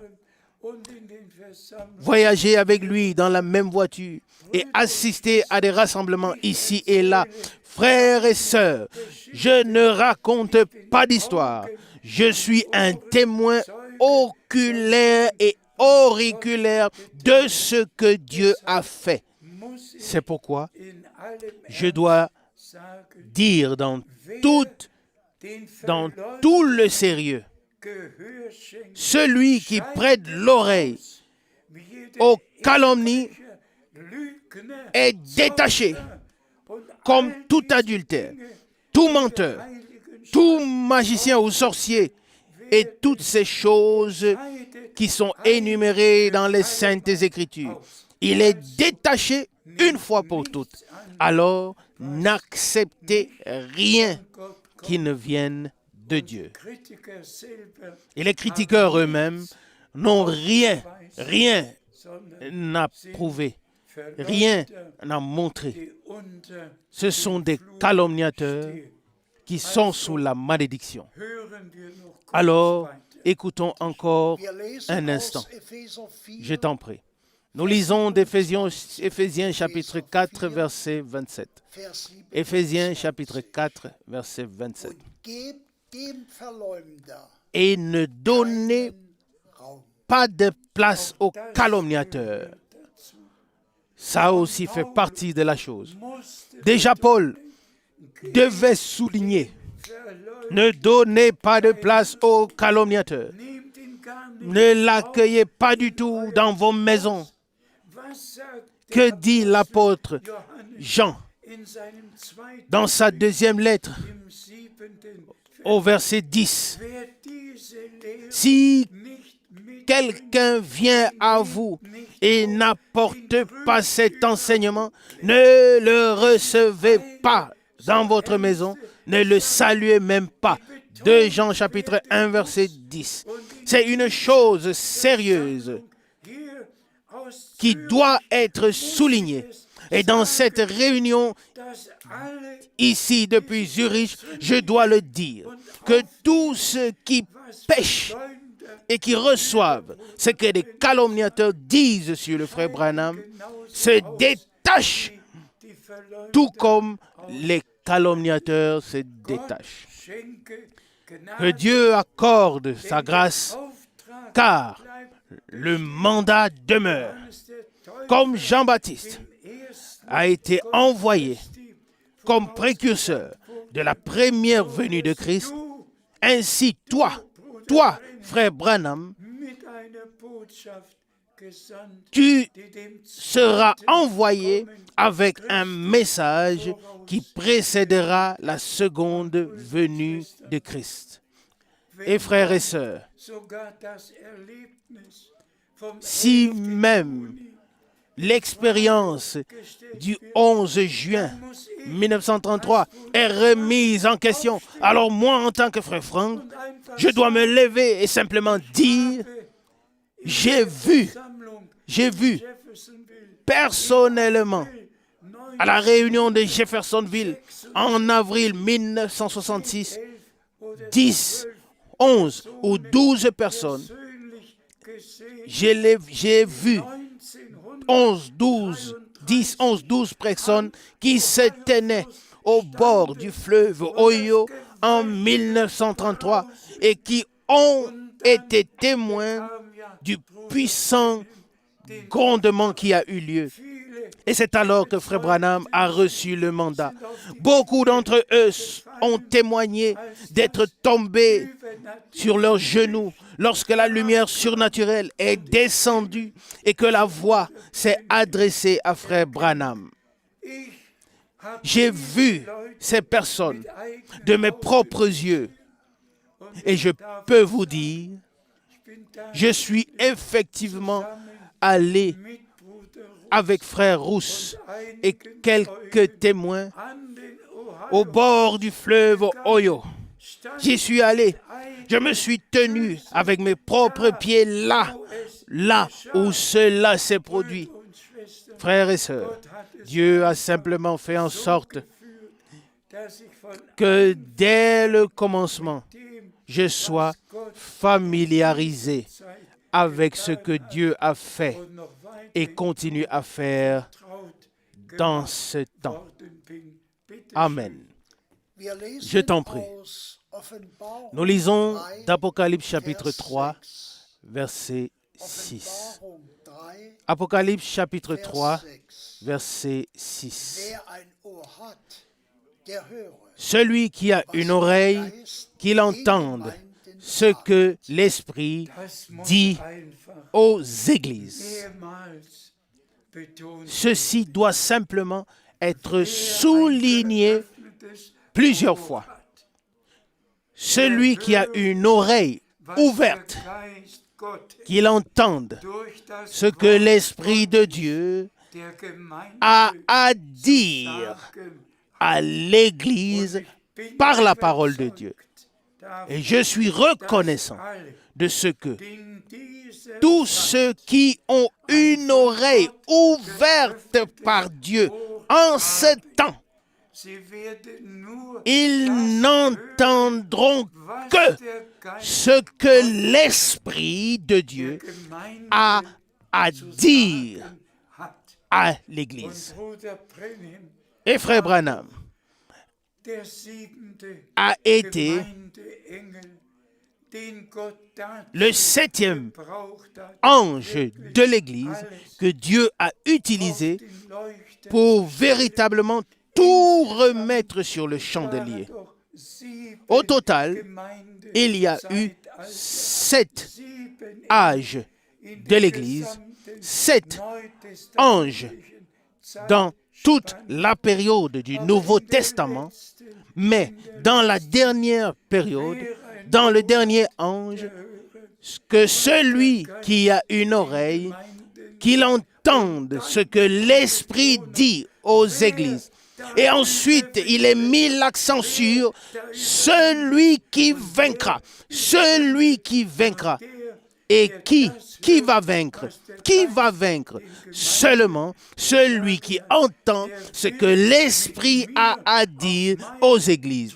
voyager avec lui dans la même voiture et assister à des rassemblements ici et là. Frères et sœurs, je ne raconte pas d'histoire. Je suis un témoin oculaire et auriculaire de ce que Dieu a fait. C'est pourquoi je dois dire dans tout le sérieux, celui qui prête l'oreille aux calomnies est détaché comme tout adultère, tout menteur, tout magicien ou sorcier et toutes ces choses qui sont énumérées dans les Saintes Écritures. Il est détaché une fois pour toutes. Alors, n'acceptez rien qui ne vienne de Dieu. Et les critiqueurs eux-mêmes n'ont rien à prouver, rien à montrer. Ce sont des calomniateurs qui sont sous la malédiction. Alors, écoutons encore un instant. Je t'en prie. Nous lisons Éphésiens chapitre 4, verset 27. Éphésiens chapitre 4, verset 27. Et ne donnez pas de place aux calomniateurs. Ça aussi fait partie de la chose. Déjà Paul devait souligner, ne donnez pas de place aux calomniateurs. Ne l'accueillez pas du tout dans vos maisons. Que dit l'apôtre Jean dans sa deuxième lettre au verset 10? Si quelqu'un vient à vous et n'apporte pas cet enseignement, ne le recevez pas dans votre maison, ne le saluez même pas. 2 Jean chapitre 1 verset 10. C'est une chose sérieuse qui doit être soulignée. Et dans cette réunion, ici depuis Zurich, je dois le dire, que tous ceux qui pêchent et qui reçoivent ce que les calomniateurs disent sur le frère Branham se détachent, tout comme les calomniateurs se détachent. Que Dieu accorde sa grâce, car le mandat demeure. Comme Jean-Baptiste a été envoyé comme précurseur de la première venue de Christ, ainsi toi, frère Branham, tu seras envoyé avec un message qui précédera la seconde venue de Christ. Et frères et sœurs, si même l'expérience du 11 juin 1933 est remise en question, alors moi, en tant que frère Franck, je dois me lever et simplement dire, j'ai vu personnellement à la réunion de Jeffersonville en avril 1966, 10, 11 ou 12 personnes. J'ai vu 10, 11, 12 personnes qui se tenaient au bord du fleuve Ohio en 1933 et qui ont été témoins du puissant grondement qui a eu lieu. Et c'est alors que Frère Branham a reçu le mandat. Beaucoup d'entre eux ont témoigné d'être tombés sur leurs genoux lorsque la lumière surnaturelle est descendue et que la voix s'est adressée à Frère Branham. J'ai vu ces personnes de mes propres yeux et je peux vous dire, je suis effectivement allé avec Frère Rousse et quelques témoins au bord du fleuve Ohio. J'y suis allé. Je me suis tenu avec mes propres pieds là où cela s'est produit. Frères et sœurs, Dieu a simplement fait en sorte que dès le commencement, je sois familiarisé avec ce que Dieu a fait et continue à faire dans ce temps. Amen. Je t'en prie. Nous lisons d'Apocalypse chapitre 3, verset 6. Apocalypse chapitre 3, verset 6. Celui qui a une oreille, qu'il entende ce que l'Esprit dit aux églises. Ceci doit simplement être souligné plusieurs fois. Celui qui a une oreille ouverte, qu'il entende ce que l'Esprit de Dieu a à dire à l'Église par la parole de Dieu. Et je suis reconnaissant de ce que tous ceux qui ont une oreille ouverte par Dieu en ce temps, ils n'entendront que ce que l'Esprit de Dieu a à dire hat. à l'Église. Und Bruder Brenhem, Et frère Branham der siebente a été Gemeindeengel, den Gott le septième gebraucht hat, ange de l'Église que Dieu a utilisé den Leuchter pour véritablement tout remettre sur le chandelier. doch sieben Au total, Gemeinden il y a eu Zeitalter, 7 sieben âges in de der l'Église, gesamten 7 anges neutestamentlichen Zeit dans toute la période du Nouveau Testament, mais dans la dernière période, dans le dernier ange, que celui qui a une oreille, qu'il entende ce que l'Esprit dit aux églises. Et ensuite, il est mis l'accent sur celui qui vaincra. Celui qui vaincra. Et qui va vaincre? Qui va vaincre? Seulement celui qui entend ce que l'Esprit a à dire aux églises.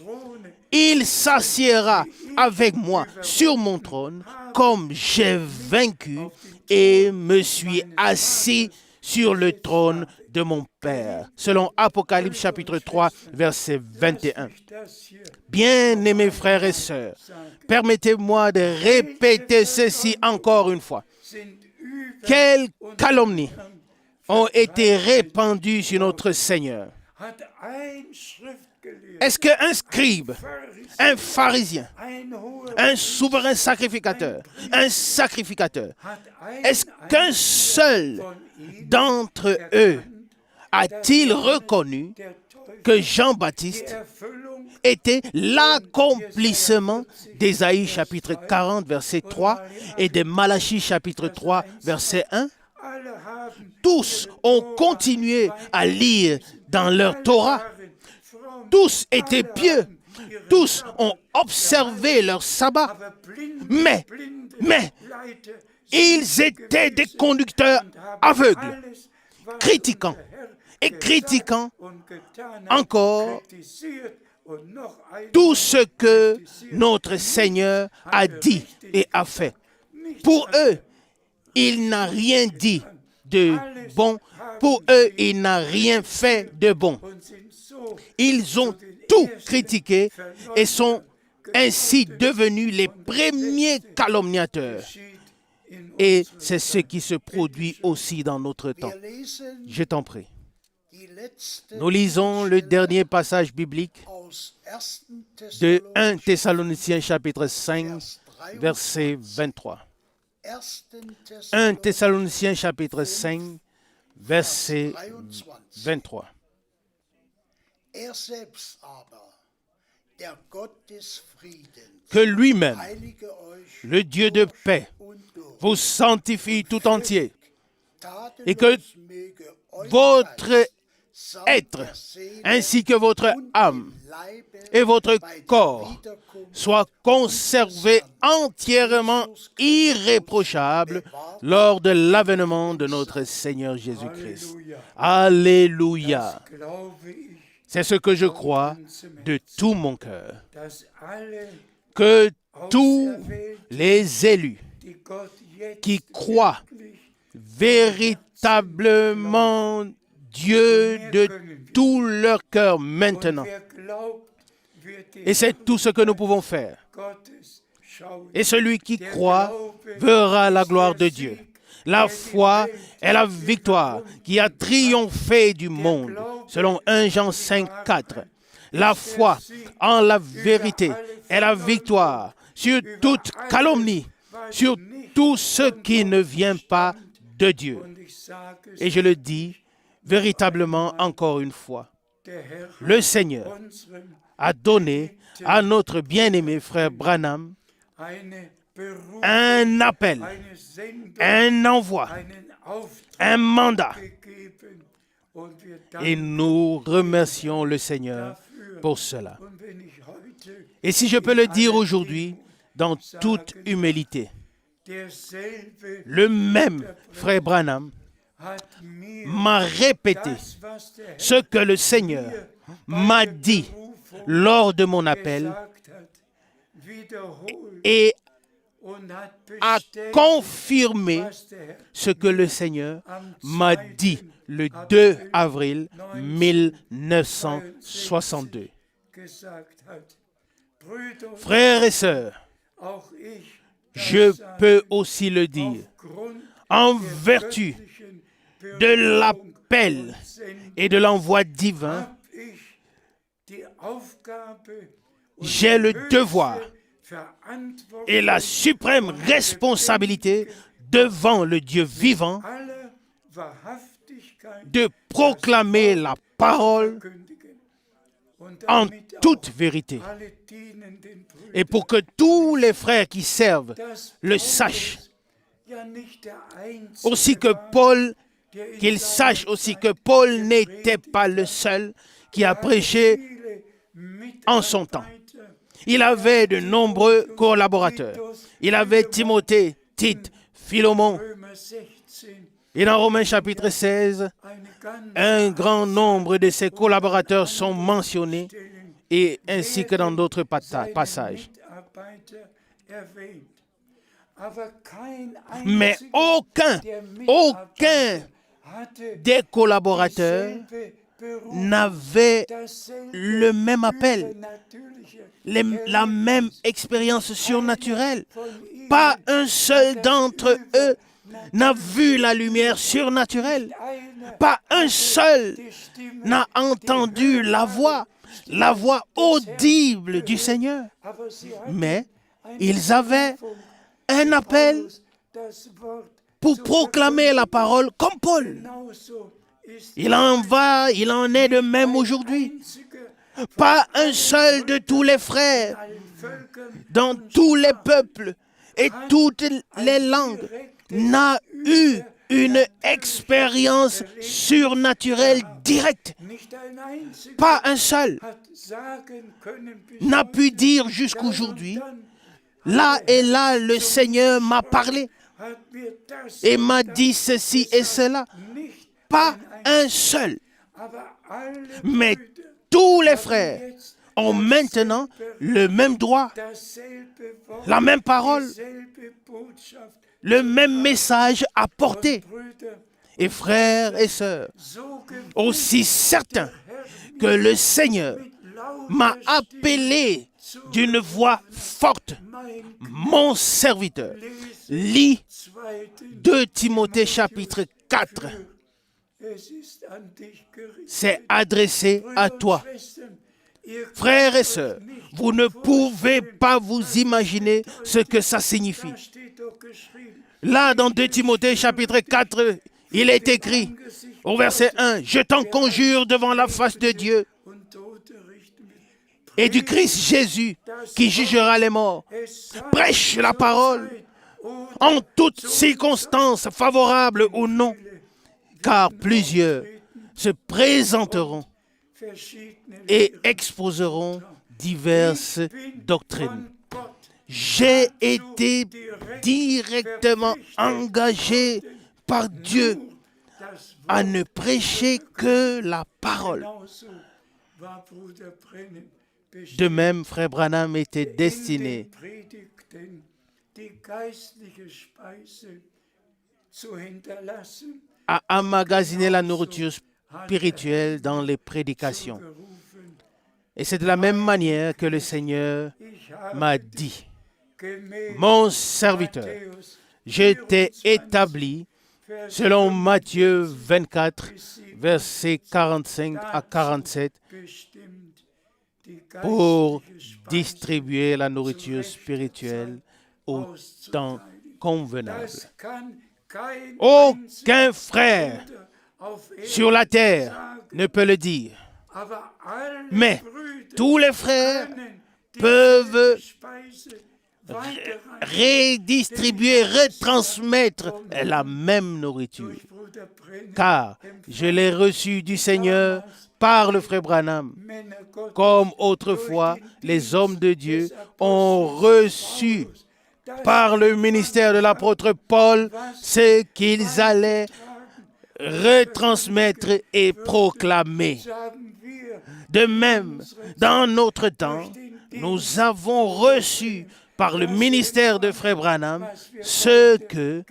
Il s'assiera avec moi sur mon trône comme j'ai vaincu et me suis assis sur le trône de mon Père. Selon Apocalypse chapitre 3, verset 21. Bien-aimés frères et sœurs, permettez-moi de répéter ceci encore une fois. Quelles calomnies ont été répandues sur notre Seigneur? Est-ce qu'un scribe, un pharisien, un souverain sacrificateur, est-ce qu'un seul d'entre eux a-t-il reconnu que Jean-Baptiste était l'accomplissement d'Ésaïe chapitre 40, verset 3 et de Malachie chapitre 3, verset 1? Tous ont continué à lire dans leur Torah. Tous étaient pieux. Tous ont observé leur sabbat. Mais, ils étaient des conducteurs aveugles, critiquant et critiquant encore tout ce que notre Seigneur a dit et a fait. Pour eux, il n'a rien dit de bon. Pour eux, il n'a rien fait de bon. Ils ont tout critiqué et sont ainsi devenus les premiers calomniateurs. Et c'est ce qui se produit aussi dans notre temps. Je t'en prie. Nous lisons le dernier passage biblique de 1 Thessaloniciens chapitre 5, verset 23. 1 Thessaloniciens chapitre 5, verset 23. Que lui-même, le Dieu de paix, vous sanctifie tout entier et que votre être, ainsi que votre âme et votre corps soient conservés entièrement irréprochables lors de l'avènement de notre Seigneur Jésus-Christ. Alléluia. C'est ce que je crois de tout mon cœur, que tous les élus qui croient véritablement Dieu de tout leur cœur maintenant. Et c'est tout ce que nous pouvons faire. Et celui qui croit verra la gloire de Dieu. La foi est la victoire qui a triomphé du monde, selon 1 Jean 5, 4. La foi en la vérité est la victoire sur toute calomnie, sur tout ce qui ne vient pas de Dieu. Et je le dis véritablement encore une fois, le Seigneur a donné à notre bien-aimé frère Branham un appel, un envoi, un mandat. Et nous remercions le Seigneur pour cela. Et si je peux le dire aujourd'hui, dans toute humilité, le même frère Branham m'a répété ce que le Seigneur m'a dit lors de mon appel et a confirmé ce que le Seigneur m'a dit le 2 avril 1962. Frères et sœurs, je peux aussi le dire, en vertu de l'appel et de l'envoi divin, j'ai le devoir et la suprême responsabilité devant le Dieu vivant de proclamer la parole en toute vérité. Et pour que tous les frères qui servent le sachent, aussi que Paul, qu'ils sachent aussi que Paul n'était pas le seul qui a prêché en son temps. Il avait de nombreux collaborateurs. Il avait Timothée, Tite, Philémon. Et dans Romains chapitre 16, un grand nombre de ses collaborateurs sont mentionnés, et ainsi que dans d'autres passages. Mais aucun des collaborateurs n'avait le même appel, la même expérience surnaturelle. Pas un seul d'entre eux n'a vu la lumière surnaturelle. Pas un seul n'a entendu la voix audible du Seigneur. Mais ils avaient un appel pour proclamer la parole comme Paul. Il en est de même aujourd'hui. Pas un seul de tous les frères, dans tous les peuples et toutes les langues, n'a eu une expérience surnaturelle directe. Pas un seul n'a pu dire jusqu'aujourd'hui, là et là, le Seigneur m'a parlé et m'a dit ceci et cela. Pas un seul. Mais tous les frères ont maintenant le même droit, la même parole, le même message à porter. Et frères et sœurs, aussi certain que le Seigneur m'a appelé d'une voix forte, mon serviteur, lis 2 Timothée chapitre 4. C'est adressé à toi. Frères et sœurs, vous ne pouvez pas vous imaginer ce que ça signifie. Là, dans 2 Timothée chapitre 4, il est écrit au verset 1, « Je t'en conjure devant la face de Dieu et du Christ Jésus qui jugera les morts. Prêche la parole en toutes circonstances, favorables ou non, car plusieurs se présenteront et exposeront diverses doctrines. » J'ai été directement engagé par Dieu à ne prêcher que la parole. De même, Frère Branham était destiné à emmagasiner la nourriture spirituelle dans les prédications. Et c'est de la même manière que le Seigneur m'a dit, « Mon serviteur, je t'ai établi selon Matthieu 24, versets 45 à 47, pour distribuer la nourriture spirituelle au temps convenable. Aucun frère sur la terre ne peut le dire, mais tous les frères peuvent redistribuer, retransmettre la même nourriture. Car je l'ai reçu du Seigneur par le frère Branham, comme autrefois les hommes de Dieu ont reçu par le ministère de l'apôtre Paul ce qu'ils allaient retransmettre et proclamer. De même, dans notre temps, nous avons reçu par le ministère de Frère Branham, ce que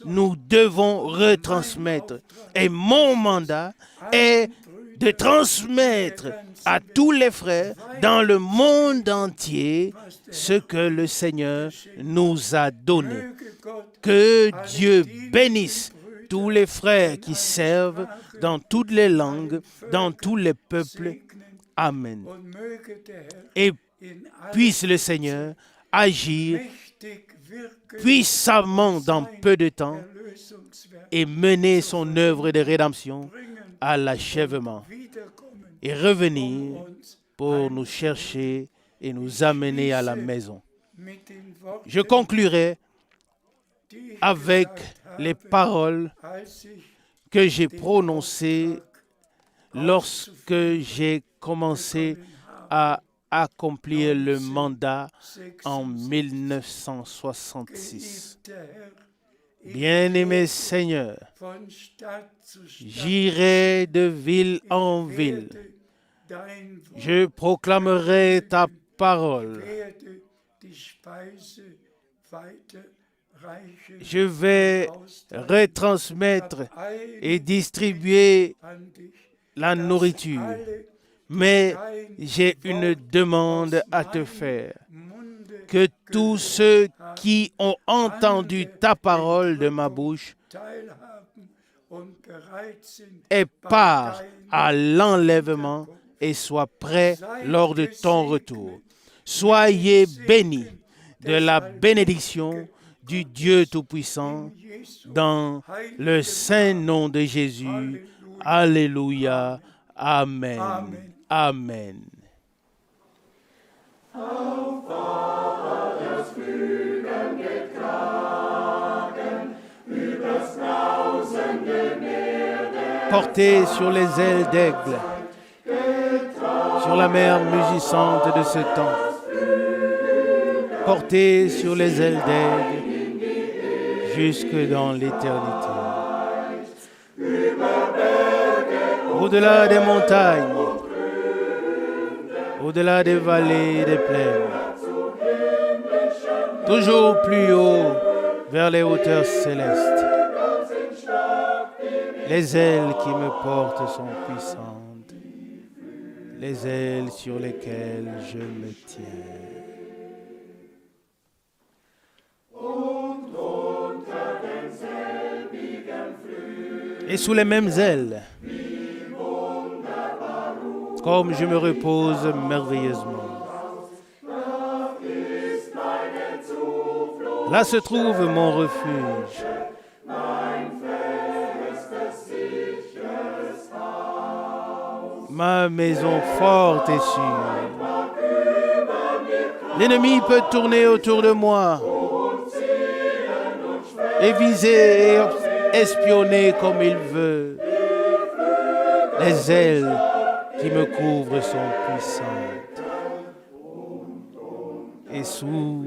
nous devons retransmettre. Et mon mandat est de transmettre à tous les frères dans le monde entier ce que le Seigneur nous a donné. Que Dieu bénisse tous les frères qui servent dans toutes les langues, dans tous les peuples. Amen. Et puisse le Seigneur agir puissamment dans peu de temps et mener son œuvre de rédemption à l'achèvement et revenir pour nous chercher et nous amener à la maison. Je conclurai avec les paroles que j'ai prononcées lorsque j'ai commencé à accomplir le mandat en 1966. Bien-aimé Seigneur, j'irai de ville en ville. Je proclamerai ta parole. Je vais retransmettre et distribuer la nourriture. Mais j'ai une demande à te faire. Que tous ceux qui ont entendu ta parole de ma bouche aient part à l'enlèvement et soient prêts lors de ton retour. Soyez bénis de la bénédiction du Dieu Tout-Puissant dans le saint nom de Jésus. Alléluia. Amen. Amen. Portez sur les ailes d'aigle, sur la mer mugissante de ce temps. Portez sur les ailes d'aigle jusque dans l'éternité. Au-delà des montagnes, au-delà des vallées et des plaines, toujours plus haut vers les hauteurs célestes. Les ailes qui me portent sont puissantes, les ailes sur lesquelles je me tiens. Et sous les mêmes ailes, comme je me repose merveilleusement. Là se trouve mon refuge. Ma maison forte et sûre. L'ennemi peut tourner autour de moi et viser et espionner comme il veut. Les ailes qui me couvrent sont puissantes. Et sous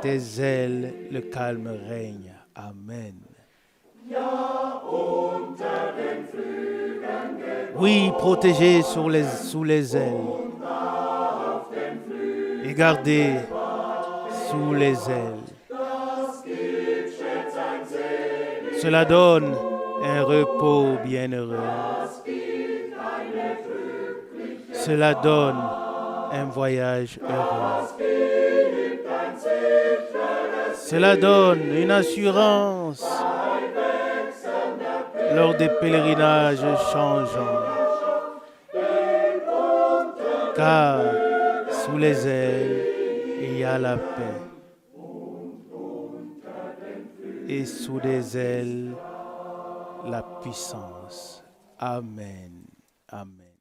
tes ailes, le calme règne. Amen. Oui, protégé sous les ailes et gardé sous les ailes. Cela donne un repos bienheureux. Cela donne un voyage heureux. Cela donne une assurance lors des pèlerinages changeants. Car sous les ailes, il y a la paix. Et sous des ailes, la puissance. Amen. Amen.